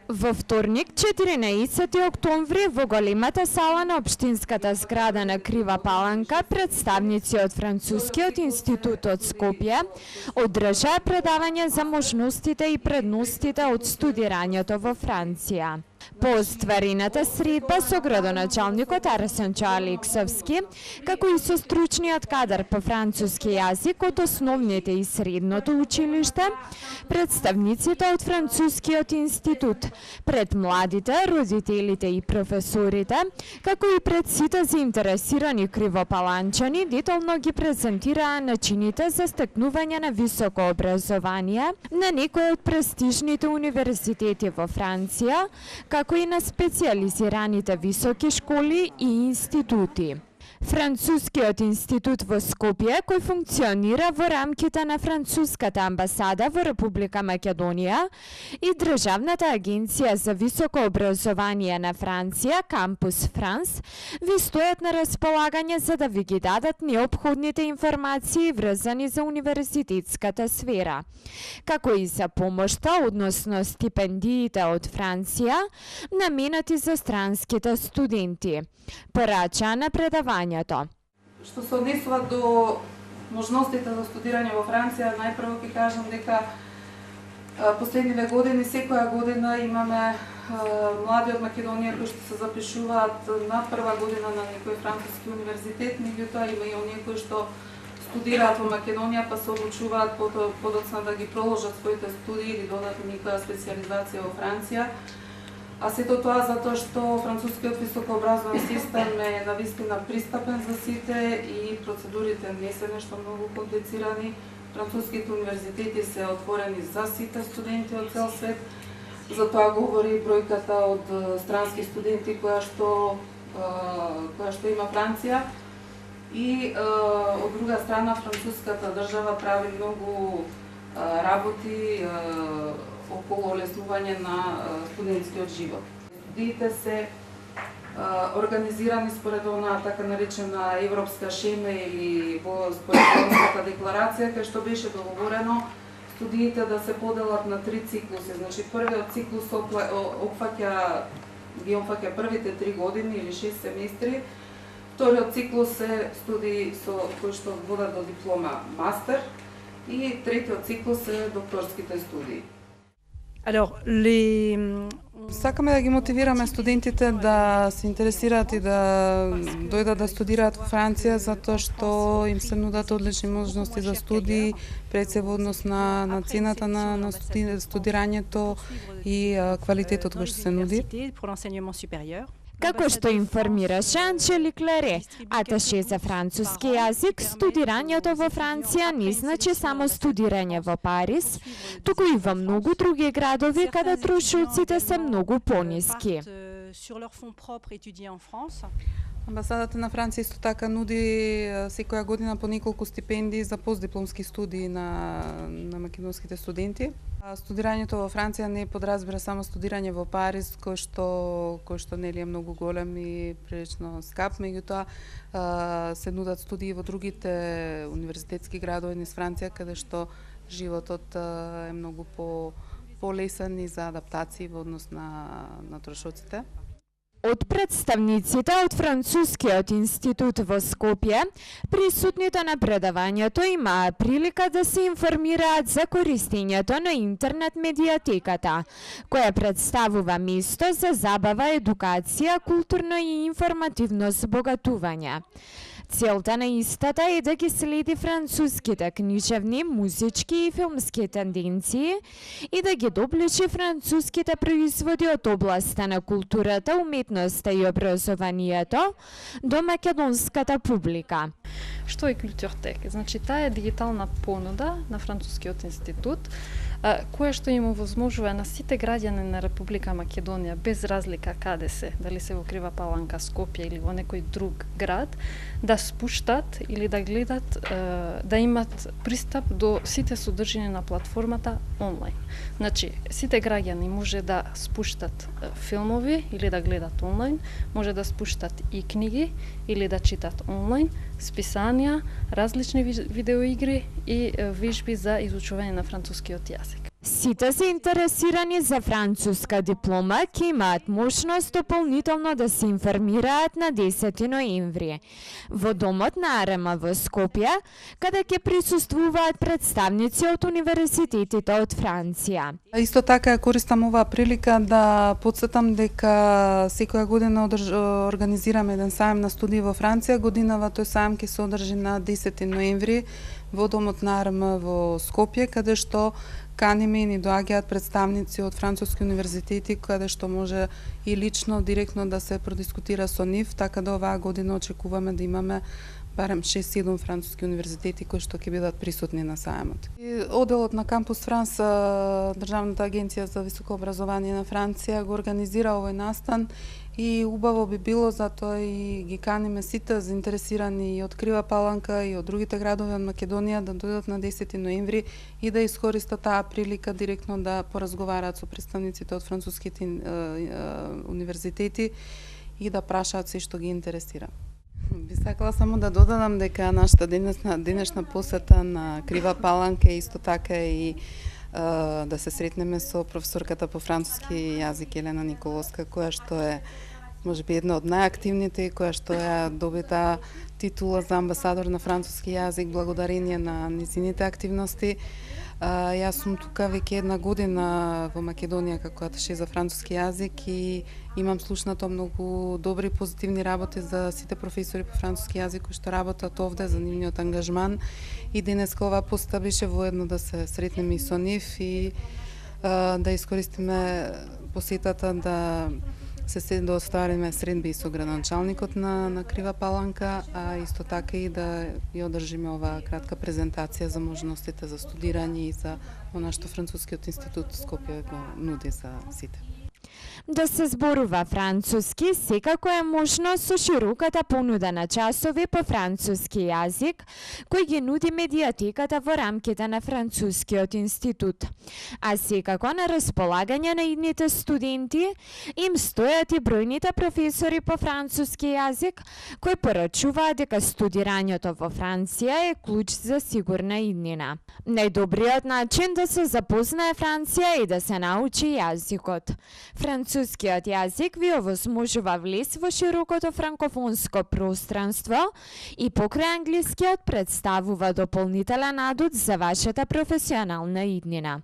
Во вторник, 14 октомври, во големата сала на општинската зграда на Крива Паланка, представници од Францускиот институт од Скопје одржаа предавање за можностите и предностите од студирањето во Франција. По остварената средба со градоначалникот Арсенчо Алексовски, како и со стручниот кадар по француски јазик од основните и средното училиште, представниците од Францускиот институт, пред младите, родителите и професорите, како и пред сите заинтересирани кривопаланчани, детално ги презентираа начините за стекнување на високо образование на некои од престижните универзитети во Франција, како и на специјализираните високи школи и институти. Францускиот институт во Скопје, кој функционира во рамките на Француската амбасада во Република Македонија и Државната агенција за високо образование на Франција, Кампус Франс, ви стојат на располагање за да ви ги дадат неопходните информации врзани за универзитетската сфера, како и за помошта, односно стипендиите од Франција, наменати за странските студенти. Порача на предавањето. Што се однесува до можностите за студирање во Франција, најпрво ќе кажам дека последниве години, секоја година имаме млади од Македонија кои што се запишуваат на прва година на некој француски универзитет, меѓутоа има и оние кои што студираат во Македонија па се одлучуваат подоцна да ги проложат своите студии или додат некоја специјализација во Франција. А сето тоа затоа што францускиот високообразовен систем е навистина пристапен за сите и процедурите не се нешто многу комплицирани. Француските универзитети се отворени за сите студенти од цел свет. Затоа говори бројката од странски студенти која што има Франција. И од друга страна француската држава прави многу работи околу олеснување на студентскиот живот. Студиите се организирани според онаа така наречена европска шема или според Римската декларација, кај што беше договорено студиите да се поделат на 3 циклуси. Значи првиот циклус ги опфаќа првите 3 години или 6 семестри. Вториот циклус се студии кои што водат до диплома мастер и третиот циклус се докторските студии. Сакаме да ги мотивираме студентите да се интересираат и да дојдат да студираат во Франција, затоа што им се нудат одлични можности за студии, пред се во однос на цената на студирањето и квалитетот кој што се нуди. Како што информираше Анжелик Лере, аташе за француски јазик, студирањето во Франција не значи само студирање во Париз, туку и во многу други градови каде трошоците се многу пониски. Амбасадата на Франција исто така нуди секоја година по неколку стипендии за постдипломски студии на македонските студенти. Студирањето во Франција не подразбира само студирање во Париз, кој што нели е многу голем и прилично скап, меѓутоа се нудат студии во другите универзитетски градови низ Франција, каде што животот е многу полесен и за адаптации во однос на трошоците. Од представниците од Францускиот институт во Скопје, присутните на предавањето имаа прилика да се информираат за користењето на интернет медиатеката, која представува место за забава, едукација, културно и информативно збогатување. Целта на истата е да ги следи француските книжевни, музички и филмски тенденции и да ги доближи француските производи од областа на културата, уметноста и образованието до македонската публика. Што е Културтек? Значи, таа е дигитална понуда на Францускиот институт, која што им овозможува на сите граѓани на Република Македонија, без разлика каде се, дали се во Крива Паланка, Скопје или во некој друг град, да спуштат или да гледат, да имат пристап до сите содржини на платформата онлайн. Значи, сите граѓани може да спуштат филмови или да гледат онлайн, може да спуштат и книги или да читат онлайн, списанија, различни видеоигри и вежби за изучување на францускиот јазик. Сите заинтересирани за француска диплома ќе имаат можност дополнително да се информираат на 10 ноември во домот на АРМ во Скопје, каде ќе присуствуваат представници од универзитетите од Франција. Исто така користам оваа прилика да потсетам дека секоја година организираме еден сајм на студии во Франција. Годинава тој сајм ќе се одржи на 10 ноември во домот на АРМ во Скопје, каде што каниме и ни доаѓаат представници од француски универзитети, каде што може и лично, директно да се продискутира со нив, така да оваа година очекуваме да имаме барем 6-7 француски универзитети кои што ќе бидат присутни на сајмот. Оделот на Кампус Франс, Државната агенција за високо образование на Франција го организира овој настан и убаво би било, затоа и ги каниме сите заинтересирани и од Крива Паланка и од другите градови од Македонија да дојдат на 10 ноември и да искористат таа прилика директно да поразговараат со представниците од француските универзитети и да прашаат се што ги интересира. Би сакала само да додадам дека нашата денешна посета на Крива Паланка е исто така и да се сретнеме со професорката по француски јазик Елена Николовска, која што е можеби една од најактивните, која што ја добита титула за амбасадор на француски јазик благодарение на низините активности. Јас сум тука веќе една година во Македонија како аташе за француски јазик и имам слушнато многу добри позитивни работи за сите професори по француски јазик кои што работат овде, за нивниот ангажман. И денеска оваа посета беше воедно да се сретнеме и со нив и да искористиме посетата да се оствариме средби и со градоначалникот на Крива Паланка, а исто така и да ја одржиме оваа кратка презентација за можностите за студирање и за она што Францускиот институт Скопје го нуди за сите. Да се зборува француски секако е можно со широката понуда на часови по француски јазик кој ги нуди медиатеката во рамките на Францускиот институт. А секако на располагање на идните студенти им стојат и бројните професори по француски јазик кои порачуваат дека студирањето во Франција е клуч за сигурна иднина. Најдобриот начин да се запознае Франција и да се научи јазикот. Францускиот јазик ви овозможува влез во широкото франкофонско пространство и покрај англискиот представува дополнителен адут за вашата професионална иднина.